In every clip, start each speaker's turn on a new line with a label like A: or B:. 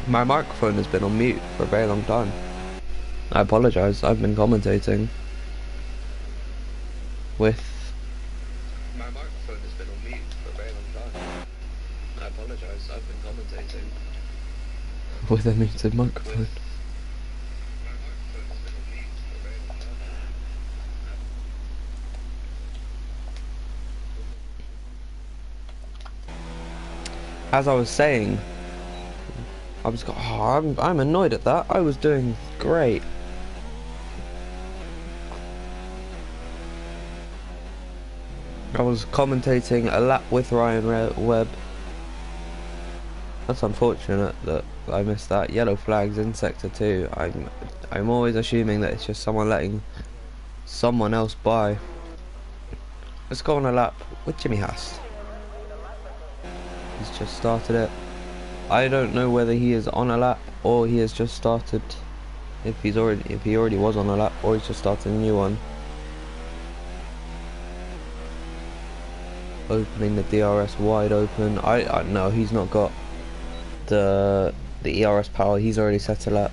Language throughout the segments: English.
A: My microphone has been on mute for a very long time. I apologise, I've been commentating with... My microphone has been on mute for a very long time. I apologise, I've been commentating with a muted microphone. As I was saying, I'm annoyed at that. I was doing great. I was commentating a lap with Ryan Webb. That's unfortunate that I missed that. Yellow flags in sector 2. I'm always assuming that it's just someone letting someone else by. Let's go on a lap with Jimmy Haas. He's just started it. I don't know whether he is on a lap or he has just started. If he already was on a lap, or he's just started a new one. Opening the DRS wide open. I no, he's not got the ERS power. He's already set a lap.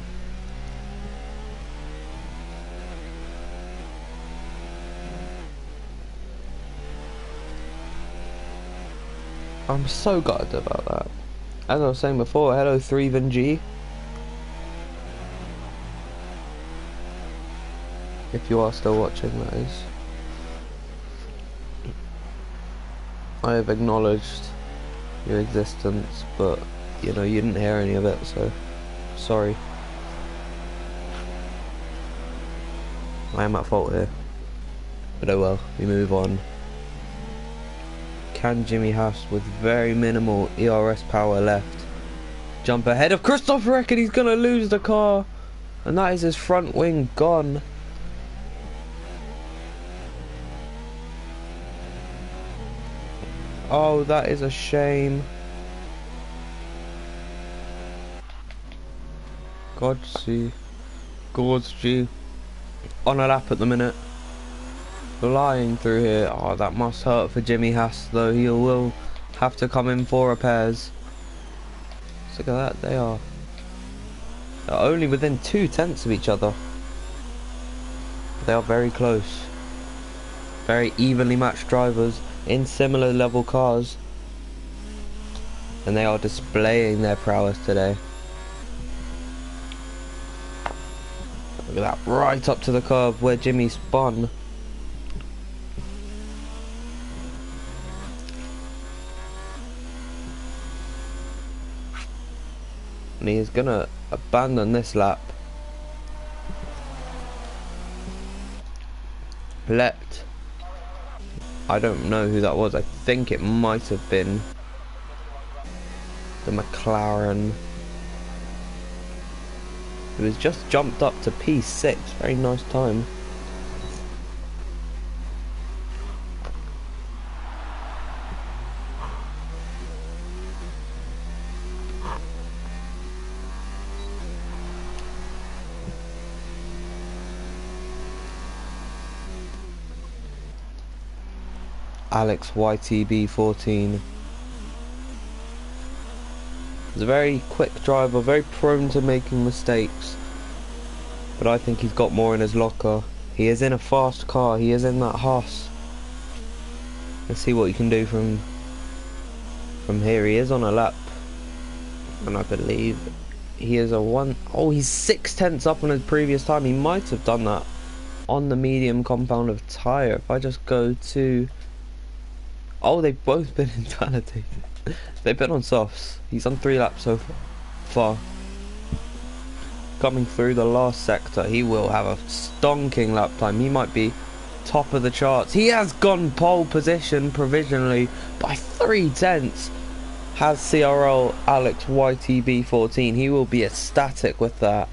A: I'm so gutted about that. As I was saying before, hello 3VNG. If you are still watching, that is. I have acknowledged your existence, but you know, you didn't hear any of it, so sorry. I am at fault here. But oh well, we move on. Can Jimmy Haas, with very minimal ERS power left, jump ahead of Christopher Eck, and he's gonna lose the car, and that is his front wing gone. Oh, that is a shame. Godsy on a lap at the minute. Flying through here. Oh, that must hurt for Jimmy Haas, though. He will have to come in for repairs. Look at that, they're only within 2/10 of each other. They are very close. Very evenly matched drivers in similar level cars. And they are displaying their prowess today. Look at that, right up to the curb where Jimmy spun. And he is gonna abandon this lap. I don't know who that was. I think it might have been the McLaren. It was just jumped up to P6. Very nice time. Alex YTB14. He's a very quick driver, very prone to making mistakes, but I think he's got more in his locker. He is in a fast car, he is in that Haas. Let's see what he can do from here. He is on a lap, and I believe he is a one. Oh, he's 6/10 up on his previous time. He might have done that on the medium compound of tyre. If I just go to... Oh, they've both been invalidated. They've been on softs. He's on 3 laps so far. Coming through the last sector, he will have a stonking lap time. He might be top of the charts. He has gone pole position provisionally by 3/10. Has CRL Alex YTB14. He will be ecstatic with that.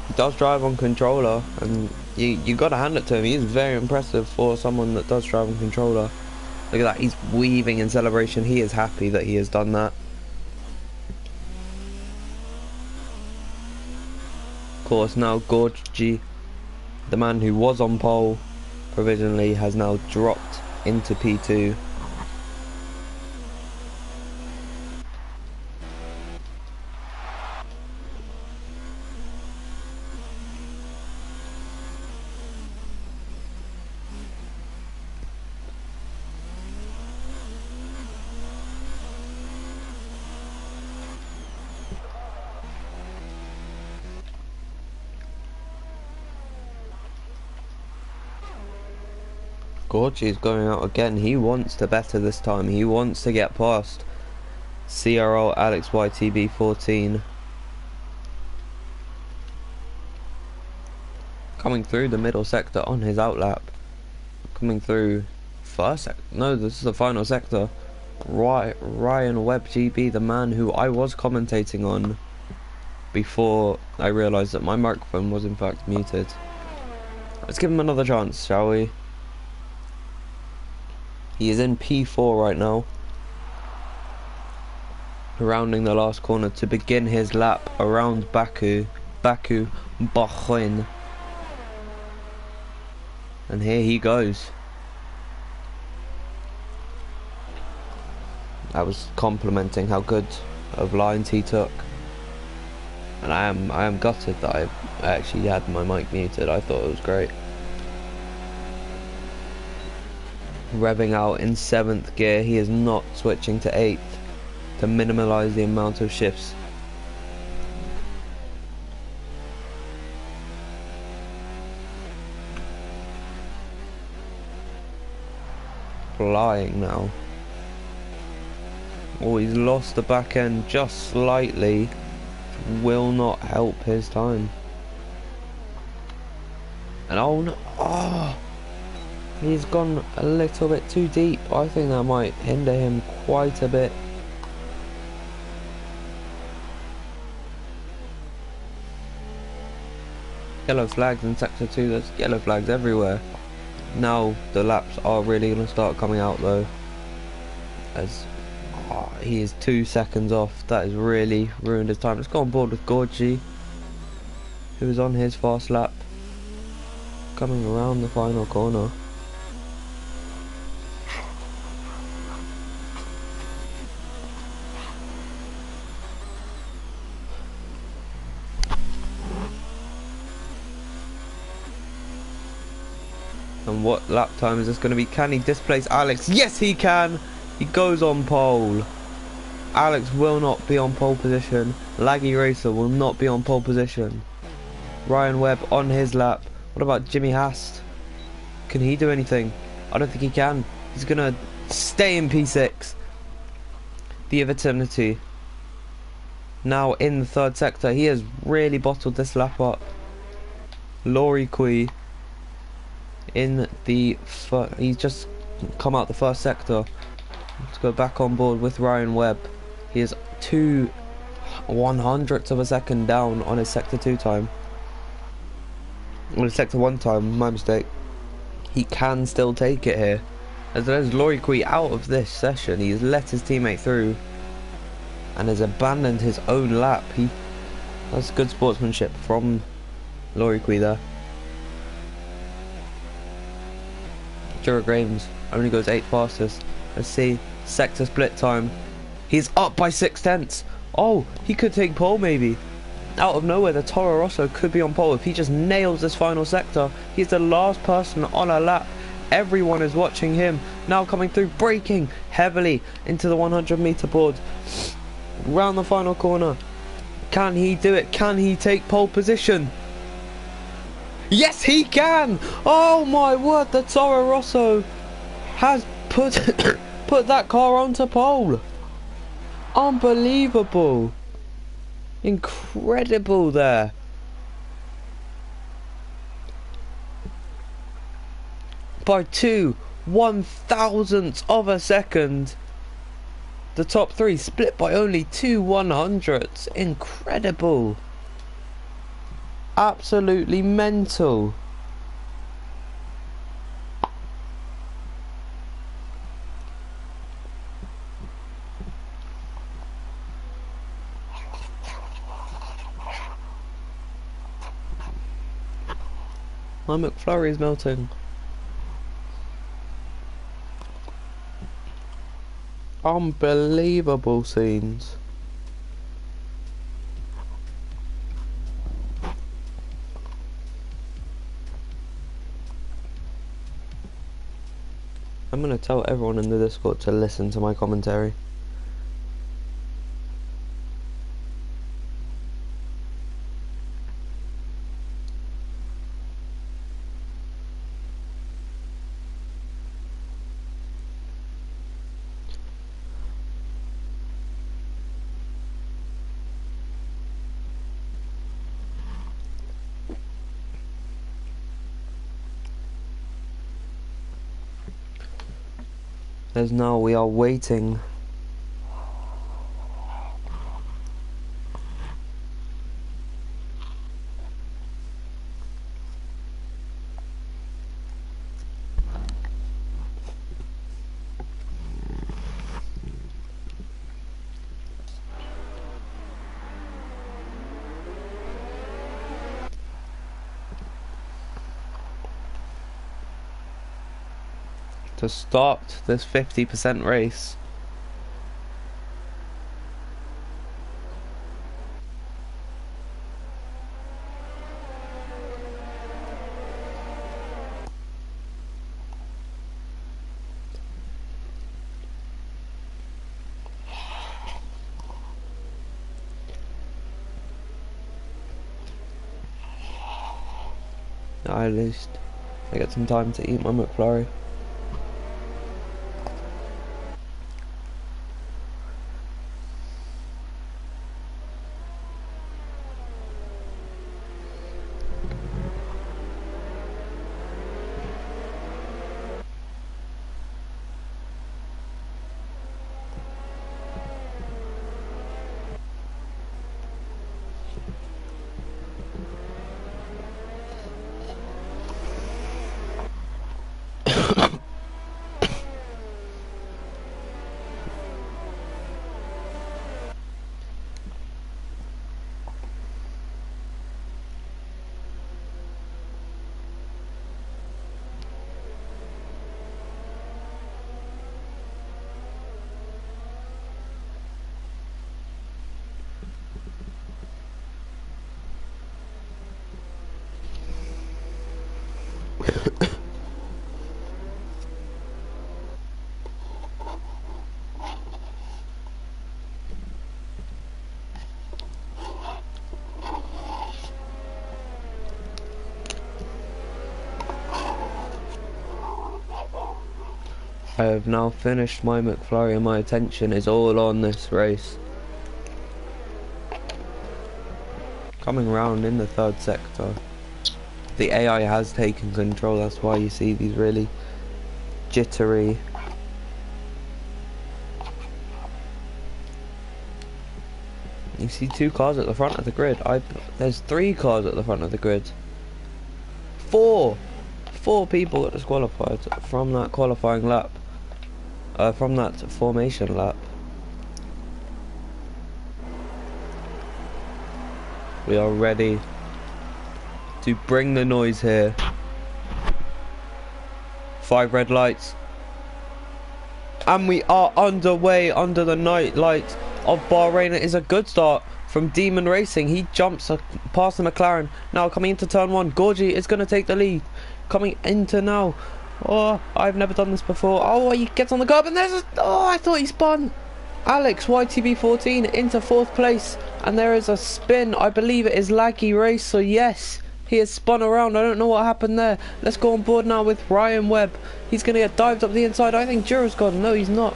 A: He does drive on controller, and you got to hand it to him. He is very impressive for someone that does drive on controller. Look at that, he's weaving in celebration. He is happy that he has done that. Of course, now Gorgie, the man who was on pole provisionally, has now dropped into P2. Gorgie's going out again. He wants to better this time. He wants to get past CRL Alex YTB 14. Coming through the middle sector on his outlap. Coming through first sector. No, this is the final sector. Ryan Webb GB, the man who I was commentating on before I realised that my microphone was in fact muted. Let's give him another chance, shall we? He is in P4 right now. Rounding the last corner to begin his lap around Baku, Bahrain. And here he goes. I was complimenting how good of lines he took. And I am gutted that I actually had my mic muted. I thought it was great. Revving out in 7th gear. He is not switching to 8th to minimalise the amount of shifts. Flying now. Oh, he's lost the back end just slightly. Will not help his time. And oh no, oh, he's gone a little bit too deep. I think that might hinder him quite a bit. Yellow flags in sector 2, there's yellow flags everywhere. Now the laps are really going to start coming out though, as he is 2 seconds off. That has really ruined his time. Let's go on board with Gorgie, who is on his fast lap, coming around the final corner. And what lap time is this going to be? Can he displace Alex? Yes, he can! He goes on pole. Alex will not be on pole position. Laggy Racer will not be on pole position. Ryan Webb on his lap. What about Jimmy Hast? Can he do anything? I don't think he can. He's going to stay in P6. The of Eternity. Now in the 3rd sector. He has really bottled this lap up. Laurie Kui in the he's just come out the 1st sector. Let's go back on board with Ryan Webb. He is 2/100ths of a second down on his sector 2 time. On his sector 1 time, my mistake. He can still take it here. As there's Laurie Kui out of this session, he has let his teammate through and has abandoned his own lap. That's good sportsmanship from Laurie Kui there. Jura Graves only goes 8th fastest. Let's see, sector split time. He's up by 6/10. Oh, he could take pole maybe. Out of nowhere, the Toro Rosso could be on pole. If he just nails this final sector, he's the last person on a lap. Everyone is watching him. Now coming through, braking heavily into the 100-meter board. Round the final corner. Can he do it? Can he take pole position? Yes, he can! Oh my word, the Toro Rosso has put that car onto pole. Unbelievable. Incredible there. By 2/1000ths of a second. The top 3 split by only 2/100ths. Incredible. Absolutely mental. My McFlurry is melting. Unbelievable scenes. I'm gonna tell everyone in the Discord to listen to my commentary. As now we are waiting. To start this 50% race. At least I get some time to eat my McFlurry. I have now finished my McFlurry and my attention is all on this race. Coming round in the third sector. The AI has taken control, that's why you see these really jittery you see two cars at the front of the grid. There's 3 cars at the front of the grid. 4 people got disqualified from that qualifying lap. From that formation lap. We are ready to bring the noise here. 5 red lights. And we are underway under the night lights of Bahrain. It is a good start from Demon Racing. He jumps past the McLaren. Now coming into turn 1. Gorgie is going to take the lead. Coming into now. Oh, I've never done this before. Oh, he gets on the curb and there's a... Oh, I thought he spun. Alex, YTB14 into 4th place. And there is a spin. I believe it is laggy race. So yes, he has spun around. I don't know what happened there. Let's go on board now with Ryan Webb. He's going to get dived up the inside. I think Juro's gone. No, he's not.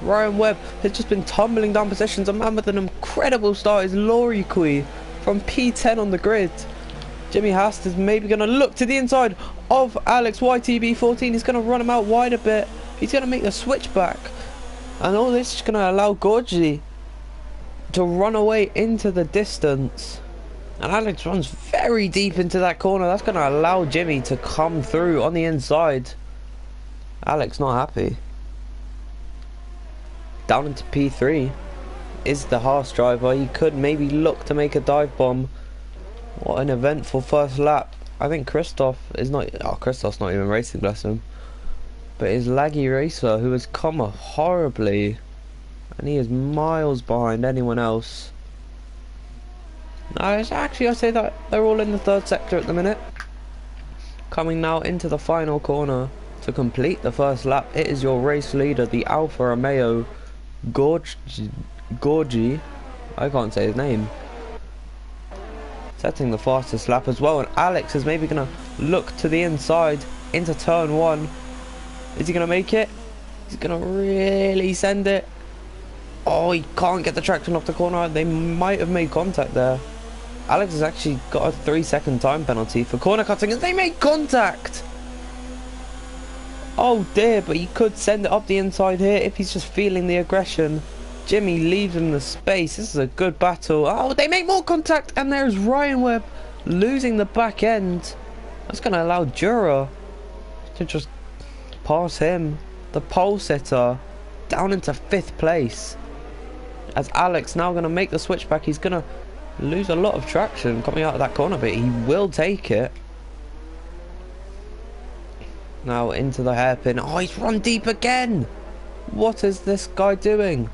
A: Ryan Webb has just been tumbling down positions. A man with an incredible start is Laurie Kui from P10 on the grid. Jimmy Hast is maybe going to look to the inside of Alex YTB14. He's going to run him out wide a bit. He's going to make the switch back. And all this is going to allow Gorgie to run away into the distance. And Alex runs very deep into that corner. That's going to allow Jimmy to come through on the inside. Alex not happy. Down into P3 is the Haas driver. He could maybe look to make a dive bomb. What an eventful first lap. I think Christoph is not... Oh, Christoph's not even racing, bless him. But his laggy racer, who has come horribly. And he is miles behind anyone else. No, actually I say that they're all in the 3rd sector at the minute. Coming now into the final corner to complete the first lap. It is your race leader, the Alfa Romeo Gorgie. I can't say his name. Setting the fastest lap as well, and Alex is maybe going to look to the inside into turn 1. Is he going to make it? He's going to really send it. Oh, he can't get the traction off the corner. They might have made contact there. Alex has actually got a 3-second time penalty for corner cutting as they make contact. Oh dear, but he could send it up the inside here if he's just feeling the aggression. Jimmy leaves him the space. This is a good battle. Oh, they make more contact, and there's Ryan Webb losing the back end. That's going to allow Jura to just pass him. The pole sitter down into 5th place. As Alex now going to make the switchback, he's going to lose a lot of traction coming out of that corner, but he will take it. Now into the hairpin. Oh, he's run deep again. What is this guy doing?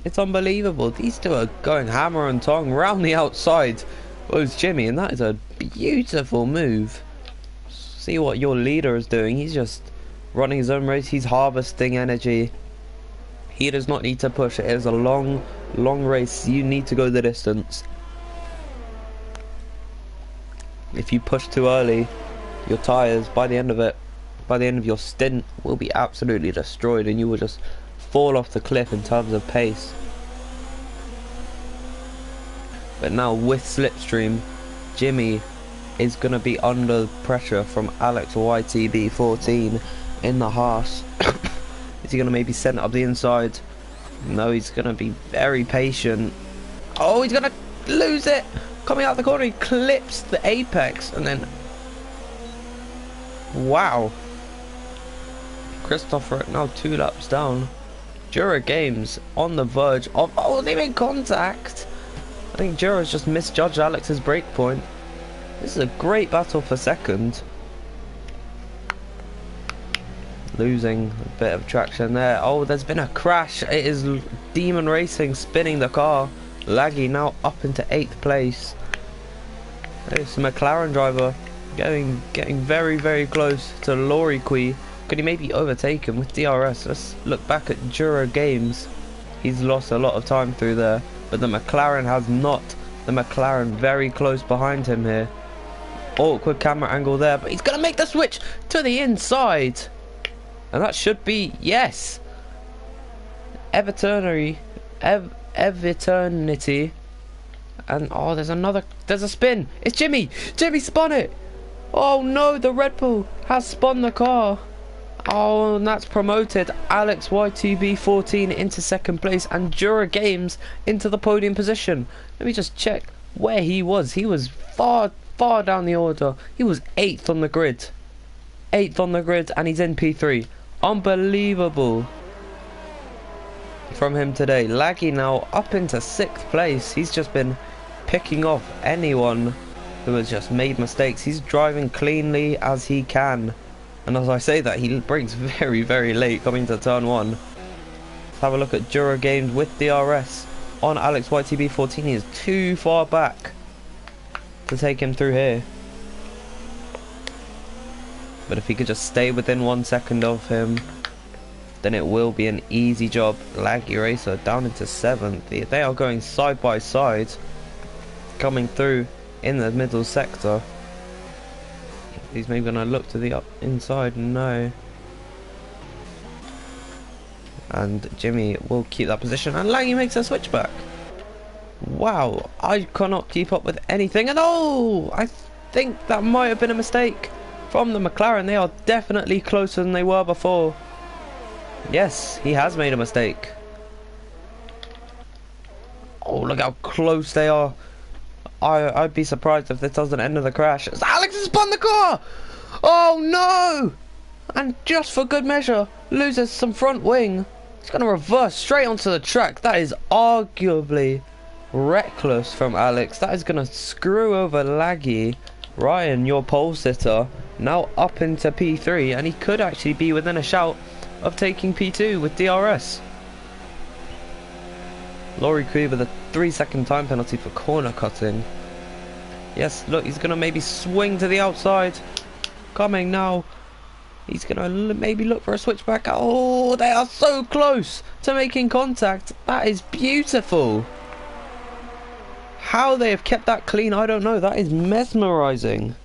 A: It's unbelievable. These two are going hammer and tong round the outside. Goes Jimmy, and that is a beautiful move. See what your leader is doing. He's just running his own race. He's harvesting energy. He does not need to push. It is a long race. You need to go the distance. If you push too early, your tyres, by the end of it, by the end of your stint, will be absolutely destroyed, and you will just fall off the cliff in terms of pace. But now with Slipstream, Jimmy is going to be under pressure from Alex YTB14 in the Haas. Is he going to maybe send it up the inside? No, he's going to be very patient. Oh, he's going to lose it. Coming out the corner, he clips the apex, and then... Wow. Christopher now 2 laps down. Jura Games on the verge of... Oh, they made contact. I think Jura's just misjudged Alex's break point. This is a great battle for second. Losing a bit of traction there. Oh, there's been a crash. It is Demon Racing spinning the car. Laggy now up into 8th place. There's the McLaren driver getting very close to Lorry Quee. Could he maybe overtake him with DRS? Let's look back at Jura Games. He's lost a lot of time through there, but the McLaren has not. The McLaren very close behind him here. Awkward camera angle there, but he's going to make the switch to the inside. And that should be, yes. Eviternity. And oh, there's a spin. It's Jimmy. Jimmy spun it. Oh no, the Red Bull has spun the car. Oh, and that's promoted Alex YTB14 into 2nd place and Jura Games into the podium position. Let me just check where he was. He was far down the order. He was 8th on the grid. 8th on the grid, and he's in P3. Unbelievable from him today. Laggy now up into 6th place. He's just been picking off anyone who has just made mistakes. He's driving cleanly as he can, and as I say that, he brakes very late coming to turn 1. Let's have a look at Jura Games with DRS on Alex YTB14. He is too far back to take him through here, but if he could just stay within 1 second of him, then it will be an easy job. Laggy Racer down into 7th. They are going side by side, coming through in the middle sector. He's maybe going to look to the inside. No. And Jimmy will keep that position, and Laggy makes a switchback. Wow, I cannot keep up with anything. And oh, I think that might have been a mistake from the McLaren. They are definitely closer than they were before. Yes, he has made a mistake. Oh, look how close they are. I'd be surprised if this doesn't end in the crash. Alex has spun the car! Oh no! And just for good measure, loses some front wing. He's going to reverse straight onto the track. That is arguably reckless from Alex. That is going to screw over Laggy. Ryan, your pole sitter, now up into P3, and he could actually be within a shout of taking P2 with DRS. Lorry Quee with a 3-second time penalty for corner cutting. Yes, look, he's going to maybe swing to the outside. Coming now. He's going to maybe look for a switchback. Oh, they are so close to making contact. That is beautiful. How they have kept that clean, I don't know. That is mesmerizing.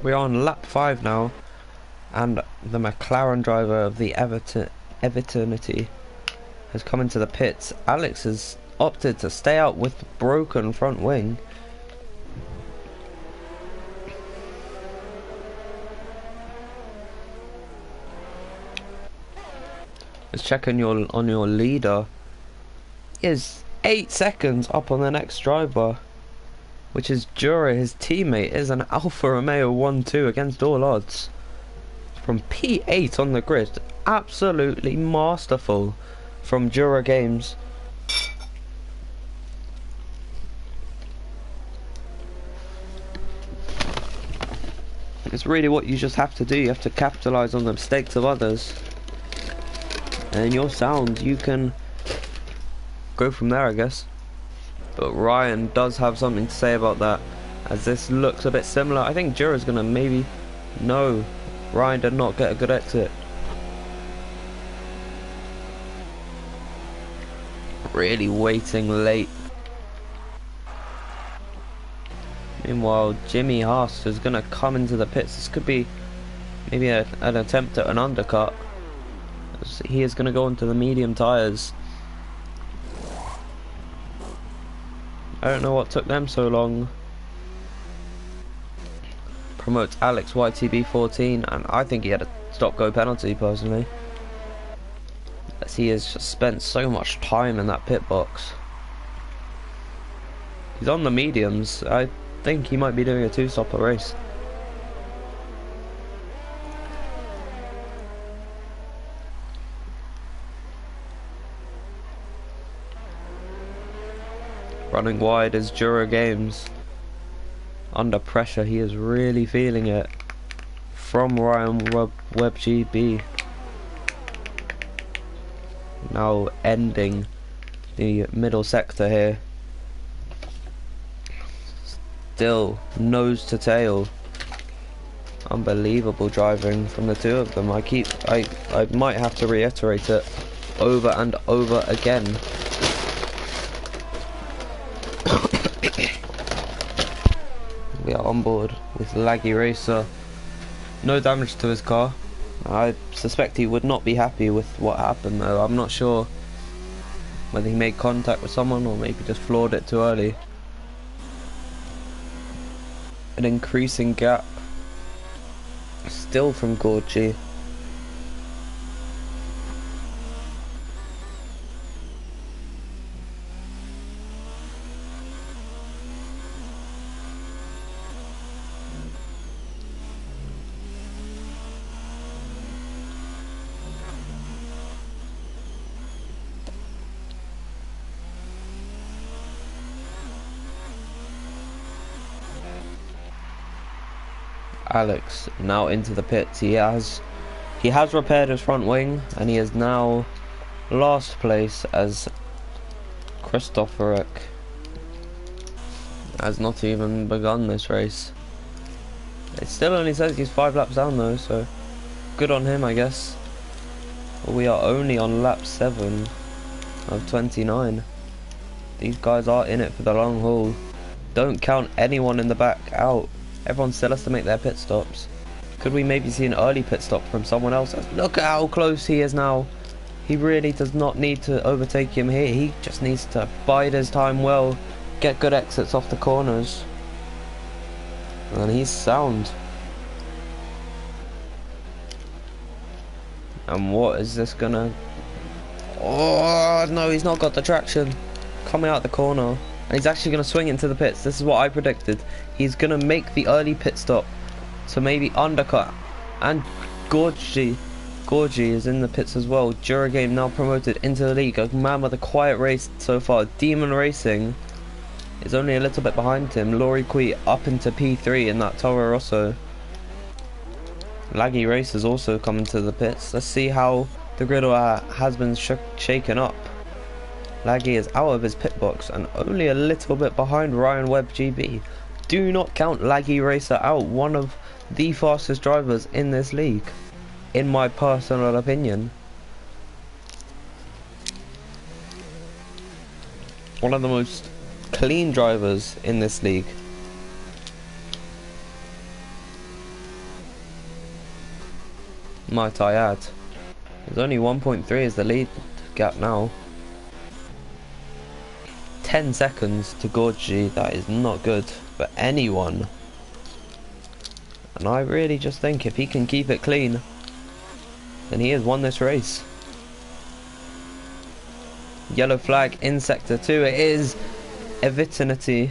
A: We're on lap 5 now, and the McLaren driver of the Evertonity has come into the pits. Alex has opted to stay out with the broken front wing. Let's check on your leader. He is 8 seconds up on the next driver, which is Jura. His teammate is an Alfa Romeo 1-2 against all odds. From P8 on the grid. Absolutely masterful from Jura Games. It's really what you just have to do. You have to capitalize on the mistakes of others. And your sound, you can go from there, I guess. But Ryan does have something to say about that, as this looks a bit similar. I think Jura's gonna maybe... No, Ryan did not get a good exit. Really waiting late. Meanwhile, Jimmy Haas is gonna come into the pits. This could be maybe an attempt at an undercut. He is going to go into the medium tyres. I don't know what took them so long. Promotes Alex YTB14, and I think he had a stop-go penalty personally, as he has just spent so much time in that pit box. He's on the mediums. I think he might be doing a two-stopper race. Running wide is Jura Games. Under pressure, he is really feeling it. From Ryan Webb GB. Now ending the middle sector here. Still nose to tail. Unbelievable driving from the two of them. I might have to reiterate it over and over again. We are on board with Laggy Racer. No damage to his car. I suspect he would not be happy with what happened though. I'm not sure whether he made contact with someone or maybe just floored it too early. An increasing gap still from Gorgie. Alex now into the pits. He has repaired his front wing, and he is now last place, as Christopherek has not even begun this race. It still only says he's 5 laps down though, so good on him, I guess. But we are only on lap 7 of 29. These guys are in it for the long haul. Don't count anyone in the back out. Everyone still has to make their pit stops. Could we maybe see an early pit stop from someone else? Look at how close he is now. He really does not need to overtake him here. He just needs to bide his time well, get good exits off the corners, and he's sound. And what is this gonna... Oh no, he's not got the traction. Coming out the corner. And he's actually going to swing into the pits. This is what I predicted. He's going to make the early pit stop to maybe undercut. And Gorgie is in the pits as well. Jura Game now promoted into the league. A man with a quiet race so far. Demon Racing is only a little bit behind him. Laurie Quee up into P3 in that Toro Rosso. Laggy Race has also come into the pits. Let's see how the grid has been shaken up. Laggy is out of his pit box and only a little bit behind Ryan Webb GB. Do not count Laggy Racer out, one of the fastest drivers in this league, in my personal opinion. One of the most clean drivers in this league. might I add. There's only 1.3 is the lead gap now. 10 seconds to Gorgie, that is not good for anyone. And I really just think if he can keep it clean, then he has won this race. Yellow flag in sector 2, it is Evitinity.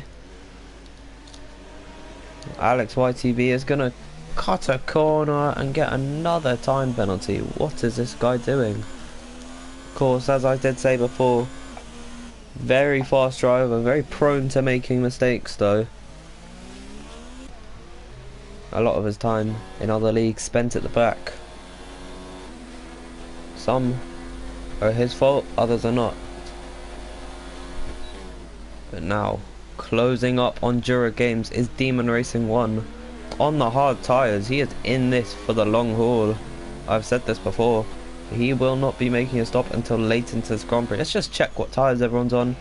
A: Alex YTB is gonna cut a corner and get another time penalty. What is this guy doing? Of course, as I did say before, very fast driver, very prone to making mistakes though. A lot of his time in other leagues spent at the back. Some are his fault, others are not. But now, closing up on Jura Games is Demon Racing 1. On the hard tyres, he is in this for the long haul. I've said this before. He will not be making a stop until late into this Grand Prix. Let's just check what tyres everyone's on.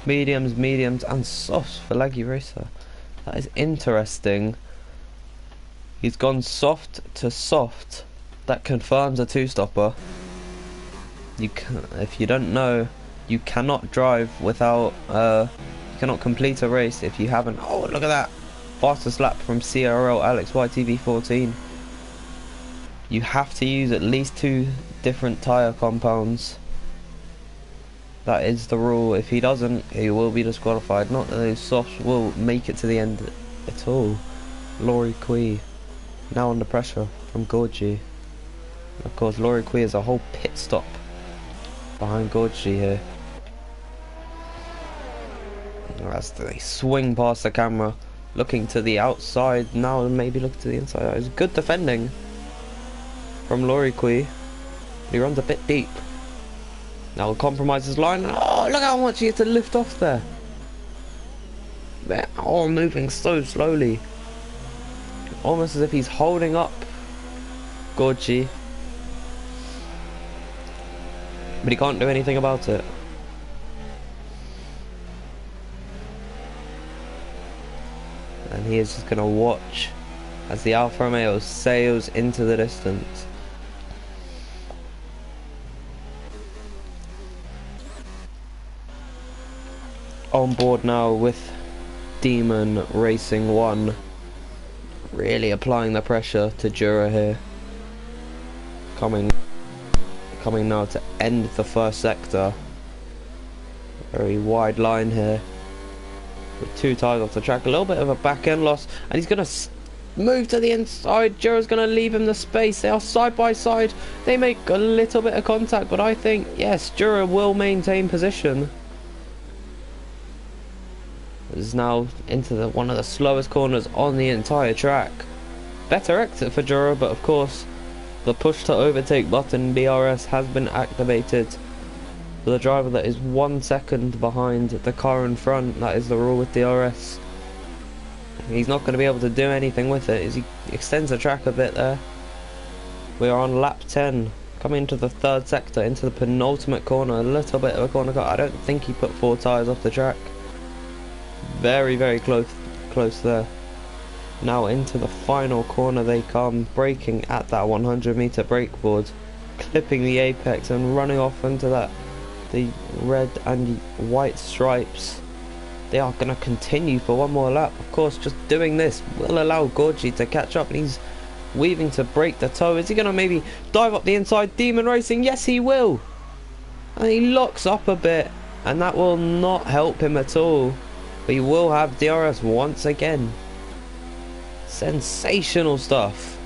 A: Mediums, and softs for Laggy Racer. That is interesting. He's gone soft to soft. That confirms a two-stopper. If you don't know, you cannot drive without... you cannot complete a race if you haven't... Oh, look at that! Fastest lap from CRL Alex YTV 14. You have to use at least 2 different tyre compounds. That is the rule. If he doesn't, he will be disqualified. Not that those softs will make it to the end at all. Laurie Quee now under pressure from Gorgie. Of course, Laurie Quee is a whole pit stop behind Gorgie here. As they swing past the camera, looking to the outside now, and maybe look to the inside. That is good defending from Laurie Quee. He runs a bit deep. Now will compromise his line. Oh, look how much he had to lift off there. They're all moving so slowly. Almost as if he's holding up Gorgie. But he can't do anything about it. And he is just going to watch as the Alfa Romeo sails into the distance. On board now with Demon Racing 1. Really applying the pressure to Jura here. Coming now to end the first sector. Very wide line here. With 2 tyres off the track. A little bit of a back end loss. And he's going to move to the inside. Jura's going to leave him the space. They are side by side. They make a little bit of contact. But I think, yes, Jura will maintain position. Is now into one of the slowest corners on the entire track. Better exit for Jura, but of course the push to overtake button DRS has been activated for the driver that is 1 second behind the car in front. That is the rule with DRS. He's not going to be able to do anything with it as he extends the track a bit there. We are on lap 10, coming into the 3rd sector, into the penultimate corner. A little bit of a corner cut. I don't think he put 4 tyres off the track. Very, very close there. Now into the final corner they come, braking at that 100-meter brake board, clipping the apex and running off into the red and white stripes. They are going to continue for one more lap. Of course, just doing this will allow Gorgie to catch up, and he's weaving to break the toe. Is he going to maybe dive up the inside? Demon Racing, yes he will. And he locks up a bit, and that will not help him at all. We will have DRS once again. Sensational stuff.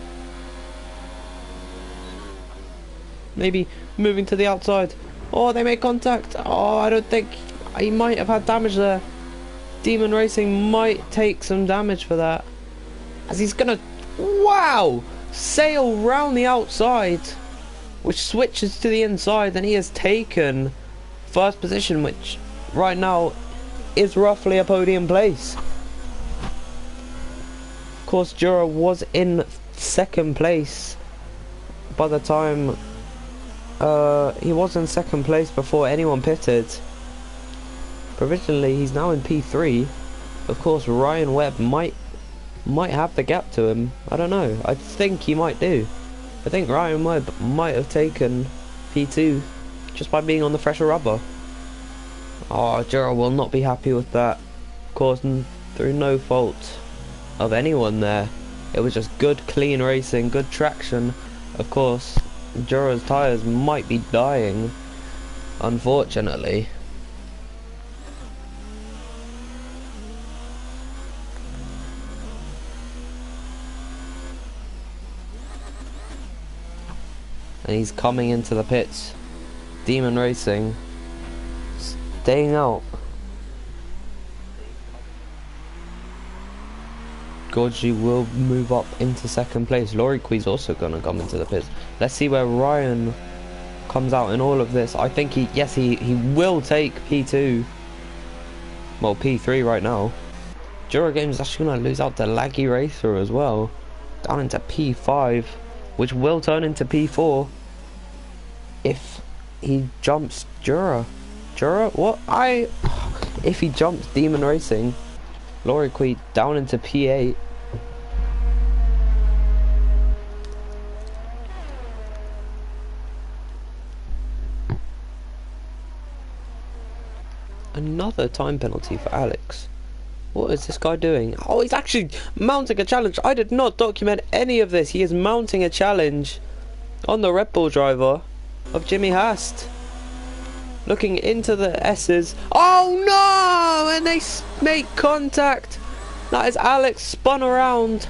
A: Maybe moving to the outside. Oh, they make contact. Oh, I don't think he might have had damage there. Demon Racing might take some damage for that. As he's gonna, wow, sail round the outside, which switches to the inside, and he has taken first position, which right now is roughly a podium place. Of course, Jura was in 2nd place by the time he was in 2nd place before anyone pitted. Provisionally, he's now in P3. Of course, Ryan Webb might have the gap to him. I don't know. I think he might do. I think Ryan might have taken P2 just by being on the fresher rubber. Oh, Jura will not be happy with that. Of course, through no fault of anyone there. It was just good, clean racing, good traction. Of course, Jura's tyres might be dying, unfortunately. And he's coming into the pits. Demon Racing staying out. Gorgie will move up into second place. Laurie Quee's also going to come into the pits. Let's see where Ryan comes out in all of this. I think he will take P2. Well, P3 right now. Jura Games is actually going to lose out to Laggy Racer as well. Down into P5, which will turn into P4 if he jumps Jura. What? If he jumps Demon Racing, Laurie Quee down into P8. Another time penalty for Alex. What is this guy doing? Oh, he's actually mounting a challenge. I did not document any of this. He is mounting a challenge on the Red Bull driver of Jimmy Hast. Looking into the S's. Oh no! And they make contact. That is Alex spun around.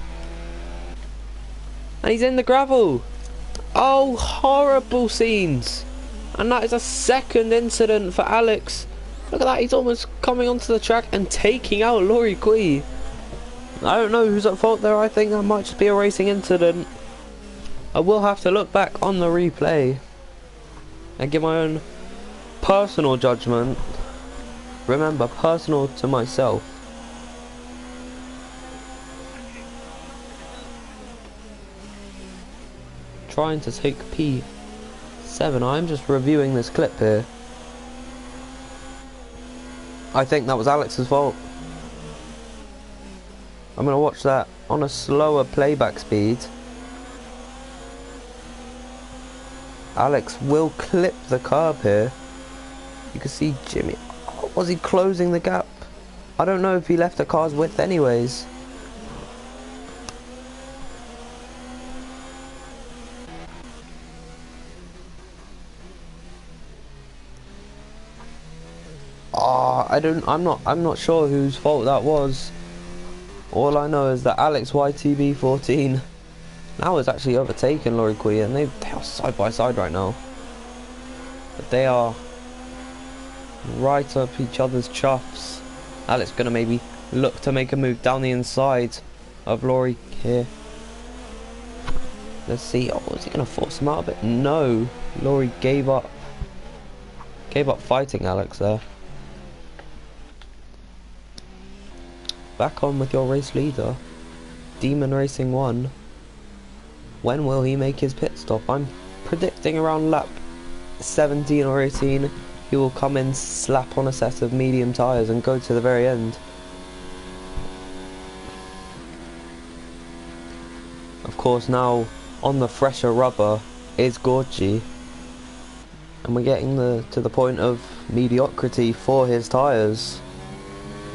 A: And he's in the gravel. Oh, horrible scenes. And that is a second incident for Alex. Look at that, he's almost coming onto the track and taking out Laurie Quee. I don't know who's at fault there. I think that might just be a racing incident. I will have to look back on the replay and give my own personal judgment. Remember, personal to myself. Trying to take P7. I'm just reviewing this clip here. I think that was Alex's fault. I'm going to watch that on a slower playback speed. Alex will clip the curb here. You can see Jimmy. Oh, was he closing the gap? I don't know if he left the car's width anyways. I'm not sure whose fault that was. All I know is that Alex YTB14 now has actually overtaken Laurie Quee, and they are side by side right now. But they are right up each other's chuffs. Alex gonna maybe look to make a move down the inside of Laurie here. Let's see. Oh, is he gonna force him out a bit? No. Laurie gave up fighting Alex there. Back on with your race leader, Demon Racing 1. When will he make his pit stop? I'm predicting around lap 17 or 18 he will come in, slap on a set of medium tyres and go to the very end. Of course, now on the fresher rubber is Gorgie, and we're getting to the point of mediocrity for his tyres.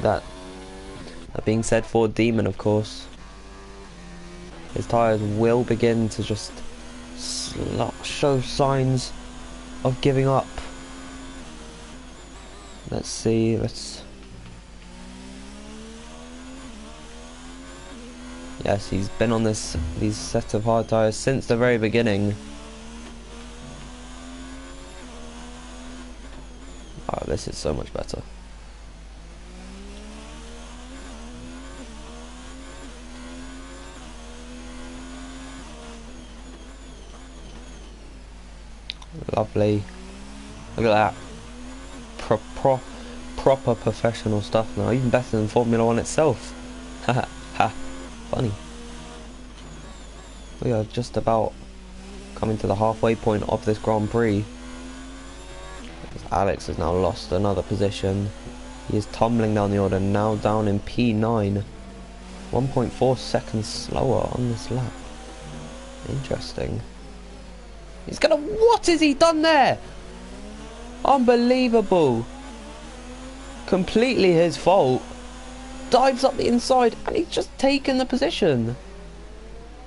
A: That being said, for Demon, of course, his tyres will begin to just show signs of giving up. Let's see, yes, he's been on these set of hard tyres since the very beginning. Oh, this is so much better. Lovely. Look at that. Proper professional stuff now. Even better than Formula 1 itself. Haha. Ha. Funny. We are just about coming to the halfway point of this Grand Prix. Alex has now lost another position. He is tumbling down the order, now down in P9. 1.4 seconds slower on this lap. Interesting. He's gonna... What has he done there? Unbelievable. Completely his fault. Dives up the inside and he's just taken the position.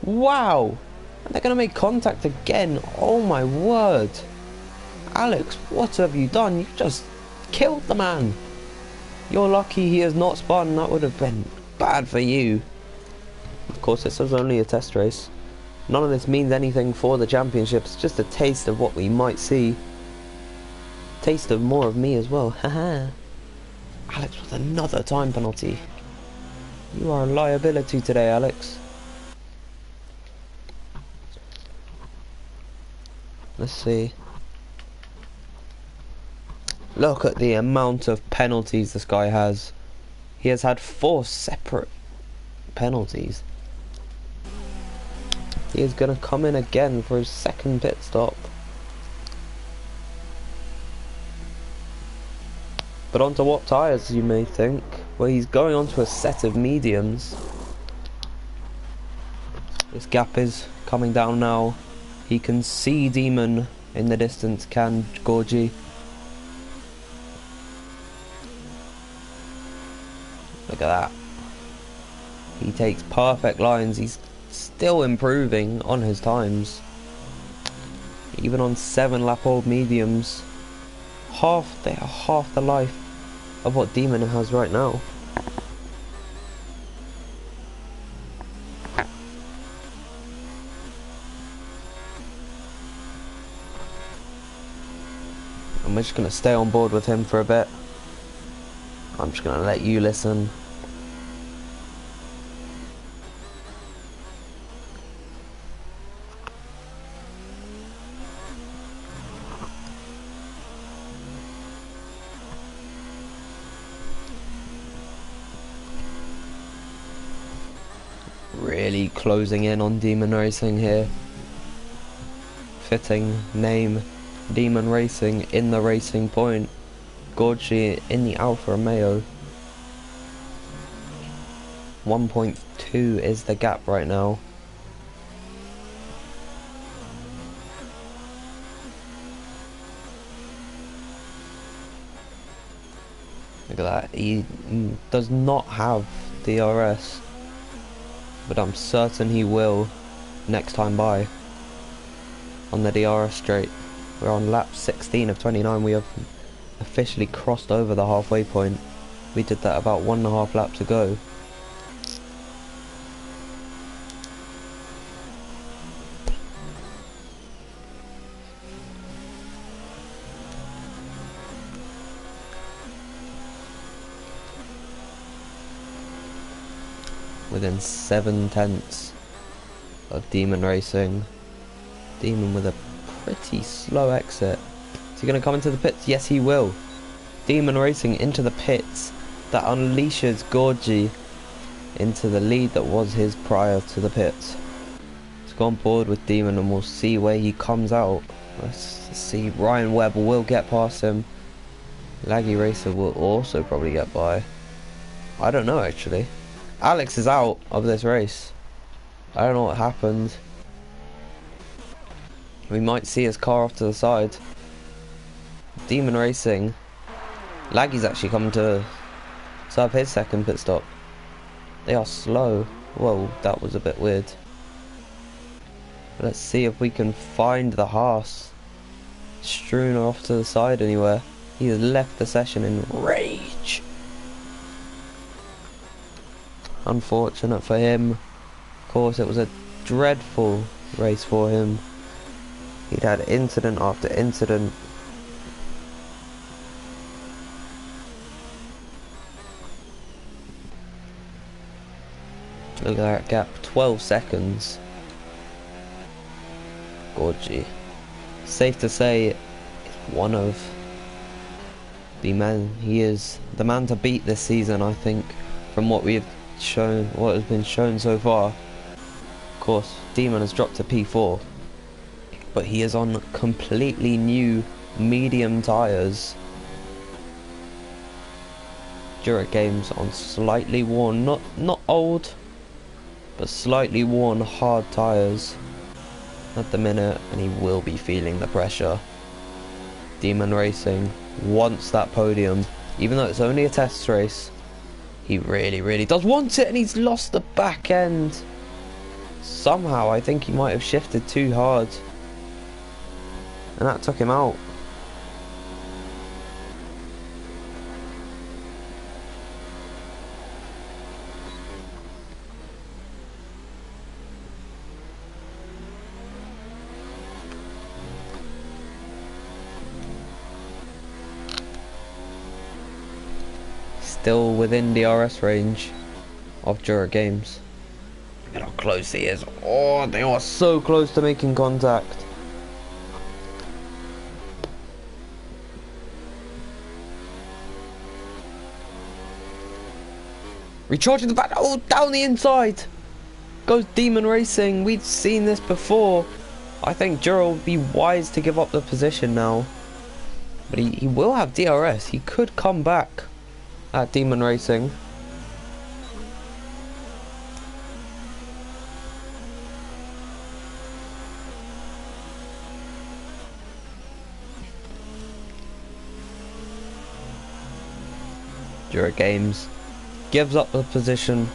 A: Wow. And they're gonna make contact again. Oh my word. Alex, what have you done? You've just killed the man. You're lucky he has not spun. That would have been bad for you. Of course, this was only a test race. None of this means anything for the championships. Just a taste of what we might see. Taste of more of me as well. Haha. Alex with another time penalty. You are a liability today, Alex. Let's see. Look at the amount of penalties this guy has. He has had 4 separate penalties. He is going to come in again for his second pit stop. But onto what tyres, you may think? Well, he's going onto a set of mediums. This gap is coming down now. He can see Demon in the distance, can Gorgie. Look at that. He takes perfect lines. He's still improving on his times. Even on 7-lap-old mediums. They are half the life of what Demon has right now. And we're just going to stay on board with him for a bit. I'm just going to let you listen. Really closing in on Demon Racing here. Fitting name, Demon Racing in the Racing Point. Gorgie in the Alfa Romeo. 1.2 is the gap right now. Look at that. He does not have DRS. But I'm certain he will next time by on the DRS straight. We're on lap 16 of 29. We have officially crossed over the halfway point. We did that about 1.5 laps ago. Within 7/10 of Demon Racing. Demon with a pretty slow exit. Is he going to come into the pits? Yes, he will. Demon Racing into the pits. That unleashes Gorgie into the lead that was his prior to the pits. Let's go on board with Demon and we'll see where he comes out. Let's see. Ryan Webb will get past him. Laggy Racer will also probably get by. I don't know actually. Alex is out of this race. I don't know what happened. We might see his car off to the side. Demon Racing. Laggy's actually come to serve his second pit stop. They are slow. Whoa, that was a bit weird. Let's see if we can find the Haas. Strewn off to the side anywhere. He has left the session in rage. Unfortunate for him. Of course, it was a dreadful race for him. He'd had incident after incident. Look at that gap, 12 seconds. Gorgie. Safe to say, one of the men. He is the man to beat this season, I think, from what we've shown, what has been shown so far. Of course, Demon has dropped to P4, but he is on completely new medium tyres. Dura Games on slightly worn, not old, but slightly worn hard tyres. at the minute, and he will be feeling the pressure. Demon Racing wants that podium, even though it's only a test race. He really, really does want it, and he's lost the back end. Somehow, I think he might have shifted too hard, and that took him out. Still within the RS range of Jura Games. Look at how close he is. Oh, they are so close to making contact. Recharging the back. Oh, down the inside. Goes Demon Racing. We've seen this before. I think Jura will be wise to give up the position now. But he will have DRS. He could come back at Demon Racing. Jura Games gives up the position.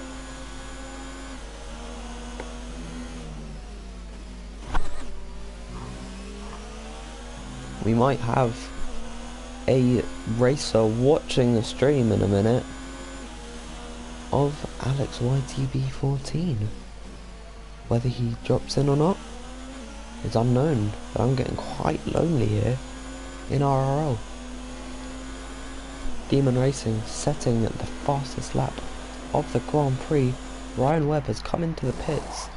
A: We might have a racer watching the stream in a minute of Alex YTB14. Whether he drops in or not is unknown, but I'm getting quite lonely here in RRL. Demon Racing setting the fastest lap of the Grand Prix. Ryan Webb has come into the pits.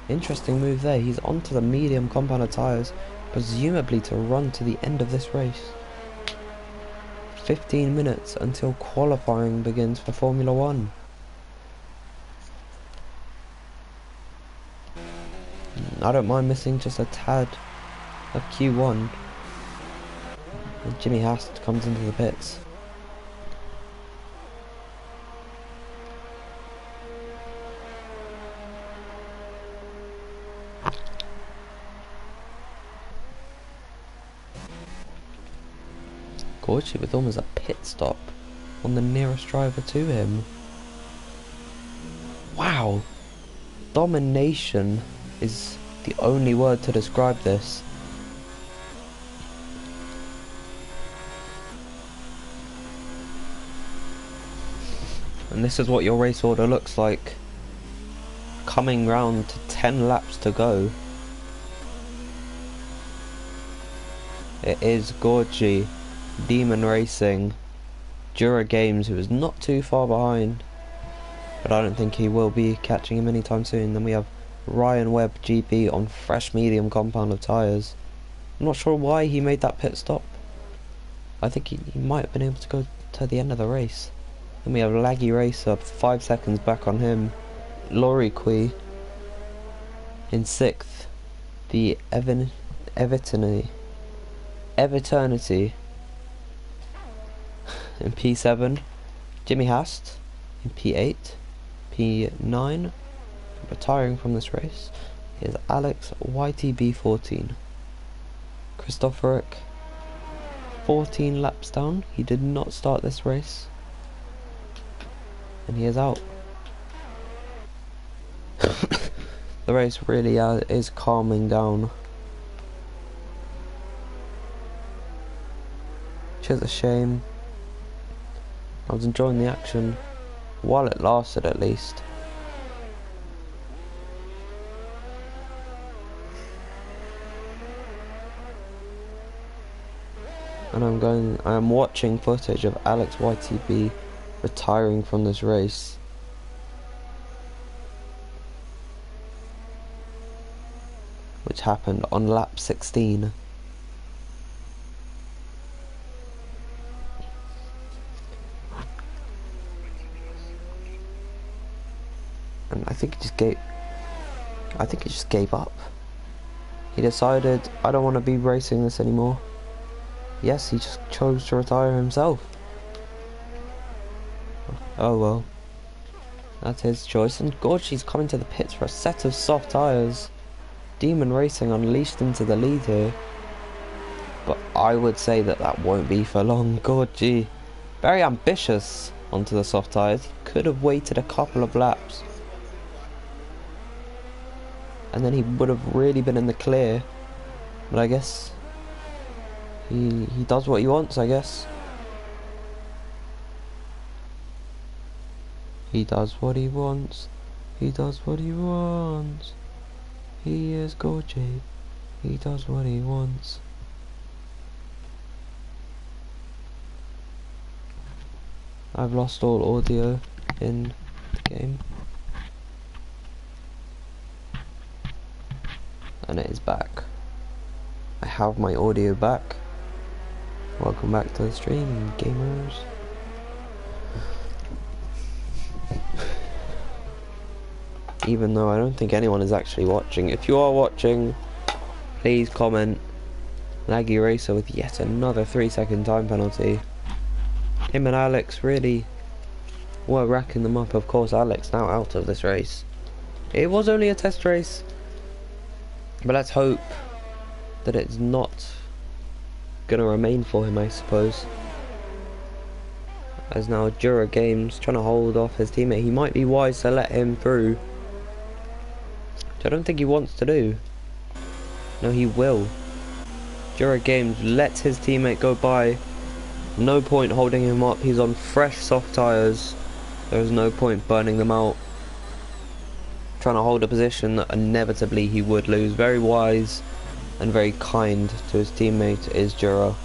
A: Interesting move there. He's onto the medium compound tyres, presumably to run to the end of this race. 15 minutes until qualifying begins for Formula 1. I don't mind missing just a tad of Q1. And Jimmy Hast comes into the pits. Gorgie with almost a pit stop on the nearest driver to him. Wow. Domination is the only word to describe this. And this is what your race order looks like. Coming round to 10 laps to go. It is Gorgie, Demon Racing, Jura Games, who is not too far behind, but I don't think he will be catching him anytime soon. Then we have Ryan Webb GP on fresh medium compound of tyres. I'm not sure why he made that pit stop. I think he might have been able to go to the end of the race. Then we have Laggy Racer, 5 seconds back on him. Loriqui in 6th. The Everternity in P7, Jimmy Hast in P8, P9, retiring from this race is Alex YTB14. Christopheric, 14 laps down. He did not start this race, and he is out. The race really is calming down, which is a shame. I was enjoying the action while it lasted, at least. And I am watching footage of Alex YTB retiring from this race. Which happened on lap 16. And I think he just gave up. He decided, I don't want to be racing this anymore. Yes, he just chose to retire himself. Oh well. That's his choice. And Gorgie's coming to the pits for a set of soft tyres. Demon Racing unleashed into the lead here. But I would say that that won't be for long. God, gee. Very ambitious onto the soft tyres. He could have waited a couple of laps. And then he would have really been in the clear. But I guess he does what he wants, I guess. He does what he wants. He does what he wants. He is Gorgie. He does what he wants. I've lost all audio in the game. And it is back. I have my audio back. Welcome back to the stream, gamers. Even though I don't think anyone is actually watching. If you are watching, please comment. Laggy Racer with yet another 3-second time penalty. Him and Alex really were racking them up. Of course, Alex now out of this race. It was only a test race, but let's hope that it's not gonna remain for him, I suppose. As now Jura Games trying to hold off his teammate. He might be wise to let him through, which I don't think he wants to do. No, he will. Jura Games lets his teammate go by. No point holding him up. He's on fresh soft tyres. There's no point burning them out. Trying to hold a position that inevitably he would lose. Very wise and very kind to his teammate is Jura.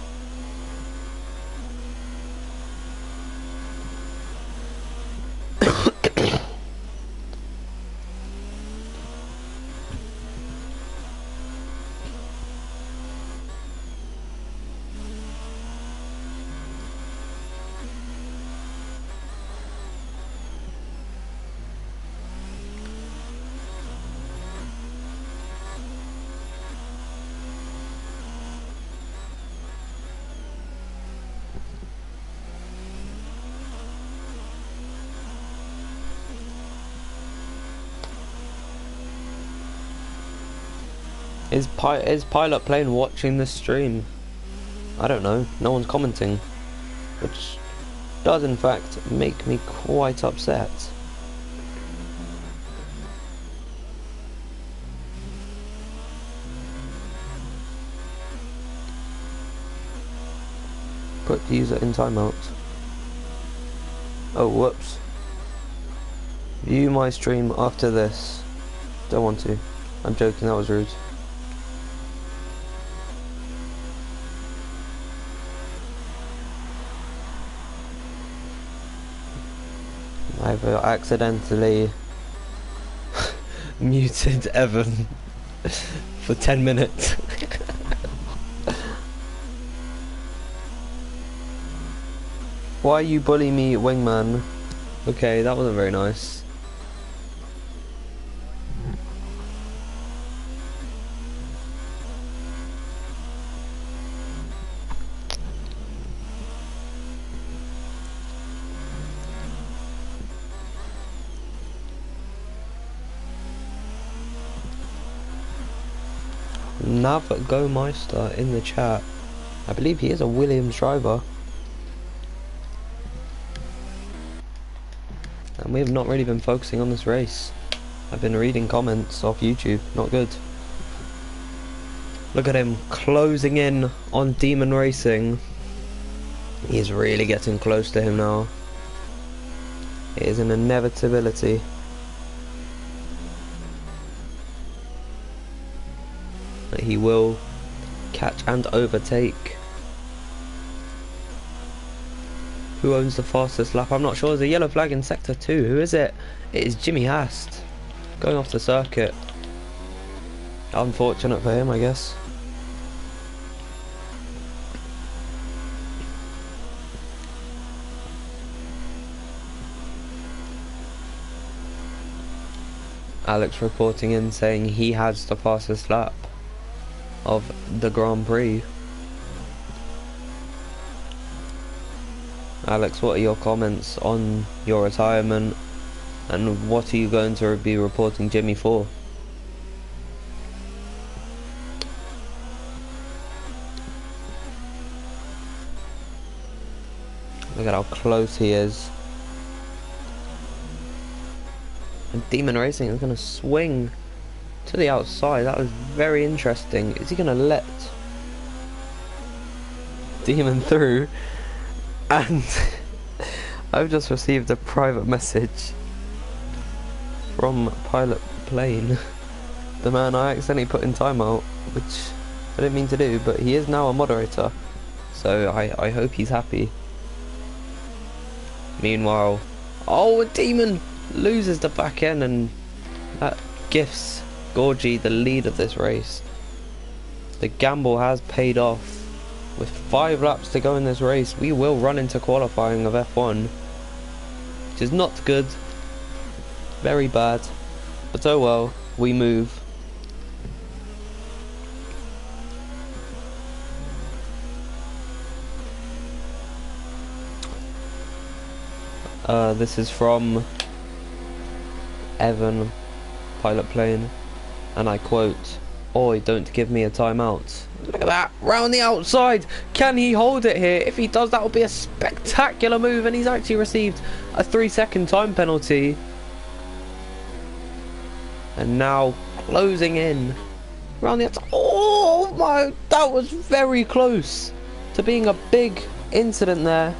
A: Is Pilot Plane watching this stream? I don't know. No one's commenting, which does in fact make me quite upset. Put the user in timeout. Oh, whoops. View my stream after this. Don't want to. I'm joking, that was rude. I've accidentally muted Evan for 10 minutes. Why you bully me, wingman? Okay, that wasn't very nice. Nav Go Meister in the chat. I believe he is a Williams driver. And we have not really been focusing on this race. I've been reading comments off YouTube. Not good. Look at him closing in on Demon Racing. He's really getting close to him now. It is an inevitability. That he will catch and overtake. Who owns the fastest lap? I'm not sure. There's a yellow flag in sector 2. Who is it? It is Jimmy Hast going off the circuit. Unfortunate for him, I guess. Alex reporting in saying he has the fastest lap of the Grand Prix. Alex, what are your comments on your retirement, and what are you going to be reporting Jimmy for? Look at how close he is. And Demon Racing is going to swing to the outside. That was very interesting. Is he going to let Demon through? And I've just received a private message from Pilot Plane, the man I accidentally put in timeout, which I didn't mean to do, but he is now a moderator, so I hope he's happy. Meanwhile, oh, Demon loses the back end, and that gifts Gorgie the lead of this race. The gamble has paid off. With 5 laps to go in this race, we will run into qualifying of F1, which is not good, very bad, but oh well, we move. This is from Evan, Pilot Plane, and I quote, "Oi, don't give me a timeout." Look at that, round the outside. Can he hold it here? If he does, that will be a spectacular move, and he's actually received a 3-second time penalty. And now closing in round the outside. Oh my, that was very close to being a big incident there.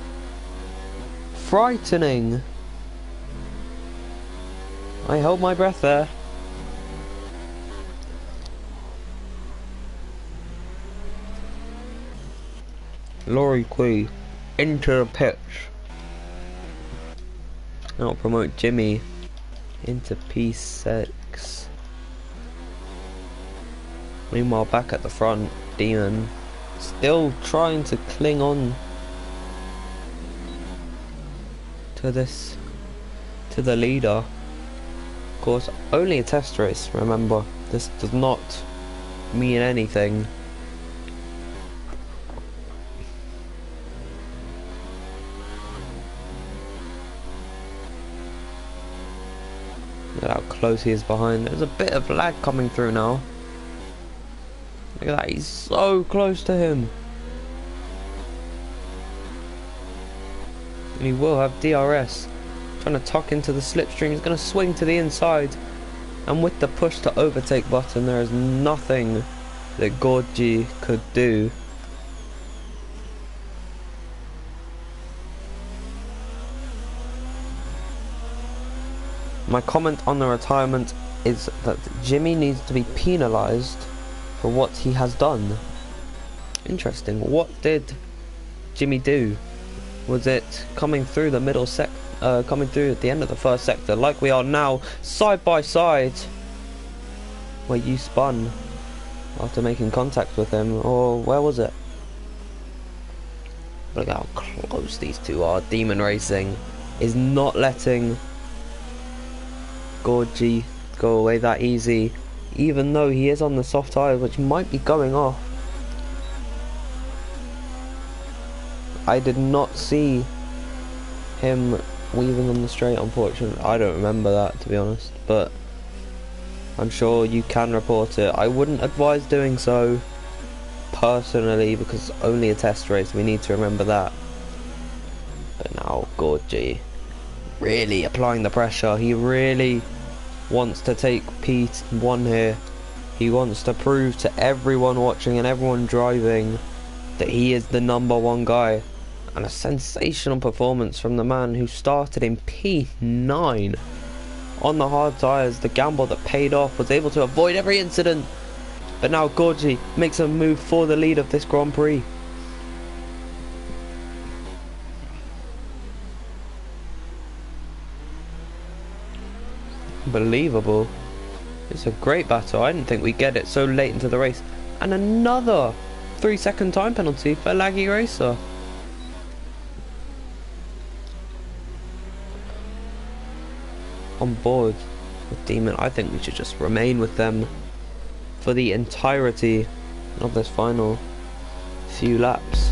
A: Frightening. I held my breath there. Lorry Quay into the pitch. Now promote Jimmy into P6. Meanwhile, back at the front, Demon still trying to cling on to the leader. Of course, only a test race, remember. This does not mean anything. Look at how close he is behind. There's a bit of lag coming through now. Look at that, he's so close to him. And he will have DRS. Trying to tuck into the slipstream. He's going to swing to the inside. And with the push to overtake button, there is nothing that Gorgie could do. My comment on the retirement is that Jimmy needs to be penalised for what he has done. Interesting. What did Jimmy do? Was it coming through the middle coming through at the end of the first sector, like we are now, side by side, where you spun after making contact with him, or where was it? Look how close these two are. Demon Racing is not letting Gorgie go away that easy, even though he is on the soft tyres, which might be going off. I did not see him weaving on the straight, unfortunately. I don't remember that, to be honest, but I'm sure you can report it. I wouldn't advise doing so personally, because it's only a test race, we need to remember that. But now Gorgie really applying the pressure. He really wants to take P1 here. He wants to prove to everyone watching and everyone driving that he is the #1 guy. And a sensational performance from the man who started in P9 on the hard tyres. The gamble that paid off, was able to avoid every incident. But now Gorgie makes a move for the lead of this Grand Prix. Unbelievable. It's a great battle. I didn't think we'd get it so late into the race. And another 3-second time penalty for Laggy Racer. On board with Demon. I think we should just remain with them for the entirety of this final few laps.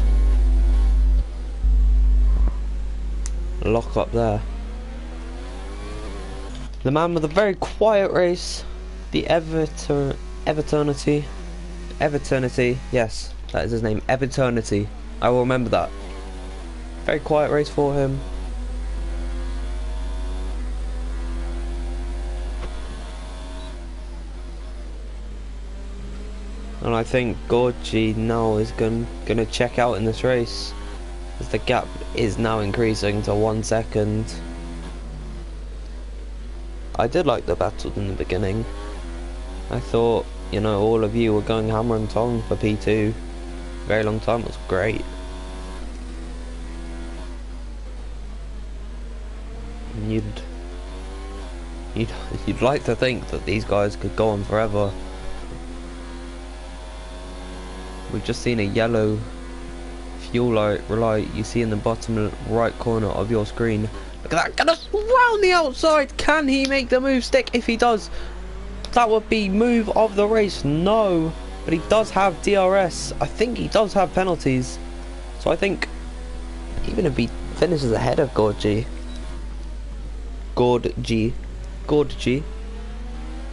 A: Lock up there. The man with a very quiet race, the Everternity, yes, that is his name, Everternity. I will remember that. Very quiet race for him. And I think Gorgie now is gonna check out in this race, as the gap is now increasing to 1 second. I did like the battle in the beginning. I thought, you know, all of you were going hammer and tong for P2. Very long time, it was great. And you'd like to think that these guys could go on forever. We've just seen a yellow fuel light you see in the bottom right corner of your screen. Look at that, gonna round the outside. Can he make the move stick? If he does, that would be move of the race. No, but he does have DRS. I think he does have penalties. So I think even if he finishes ahead of Gorgie,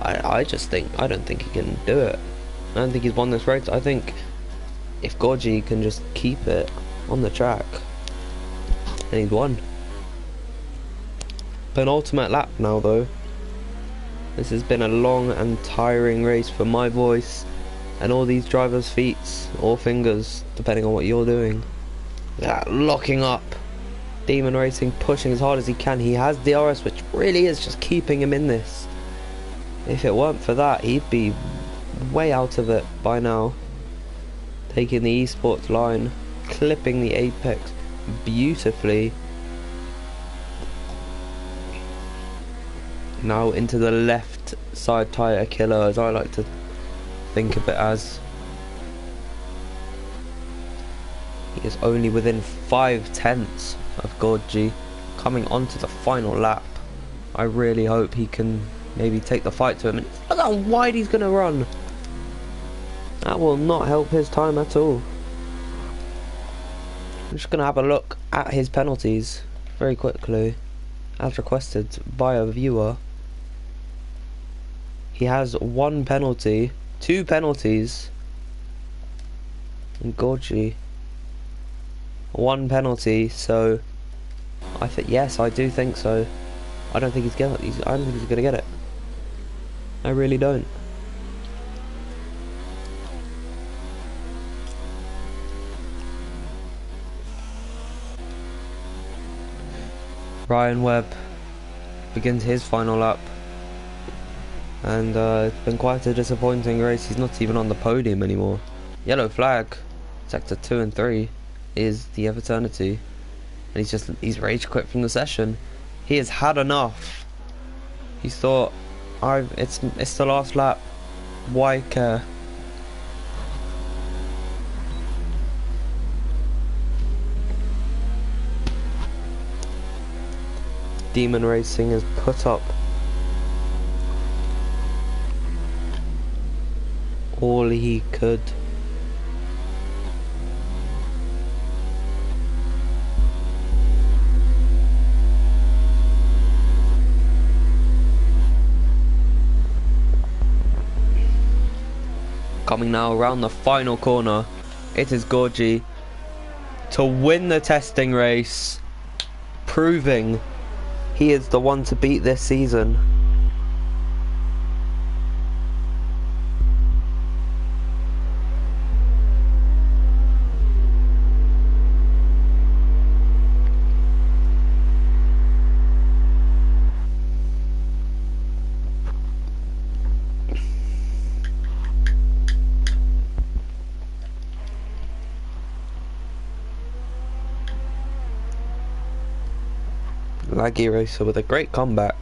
A: I just think, I don't think he can do it. I don't think he's won this race. I think if Gorgie can just keep it on the track, then he's won. Penultimate lap now though. This has been a long and tiring race for my voice and all these drivers' feet or fingers, depending on what you're doing. Locking up. Demon Racing pushing as hard as he can. He has DRS, which really is just keeping him in this. If it weren't for that, he'd be way out of it by now. Taking the esports line, clipping the apex beautifully. Now into the left side tyre killer, as I like to think of it as. He is only within 5/10 of Gorgie coming onto the final lap. I really hope he can maybe take the fight to him. And look how wide he's going to run. That will not help his time at all. I'm just going to have a look at his penalties very quickly, as requested by a viewer. He has 1 penalty, 2 penalties, and Gorgie 1 penalty. So I think, yes, I do think so. I don't think he's gonna get it. I really don't. Ryan Webb begins his final lap, and it's been quite a disappointing race. He's not even on the podium anymore. Yellow flag, sector 2 and 3 is the Eternity, and he's rage quit from the session. He has had enough. He's thought, it's the last lap, why care? Demon Racing has put up all he could. Coming now around the final corner, it is Gorgie to win the testing race, proving he is the one to beat this season. Laggy racer with a great comeback,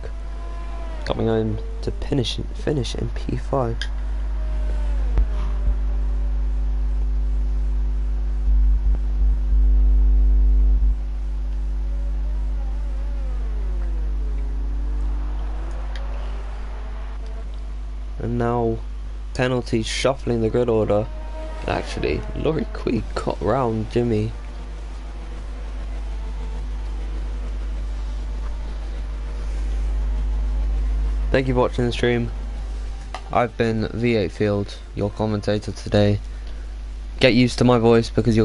A: coming home to finish in P5. And now penalties shuffling the grid order. But actually, Laurie Quee got round Jimmy. Thank you for watching the stream. I've been V8 Field, your commentator today. Get used to my voice because you're going to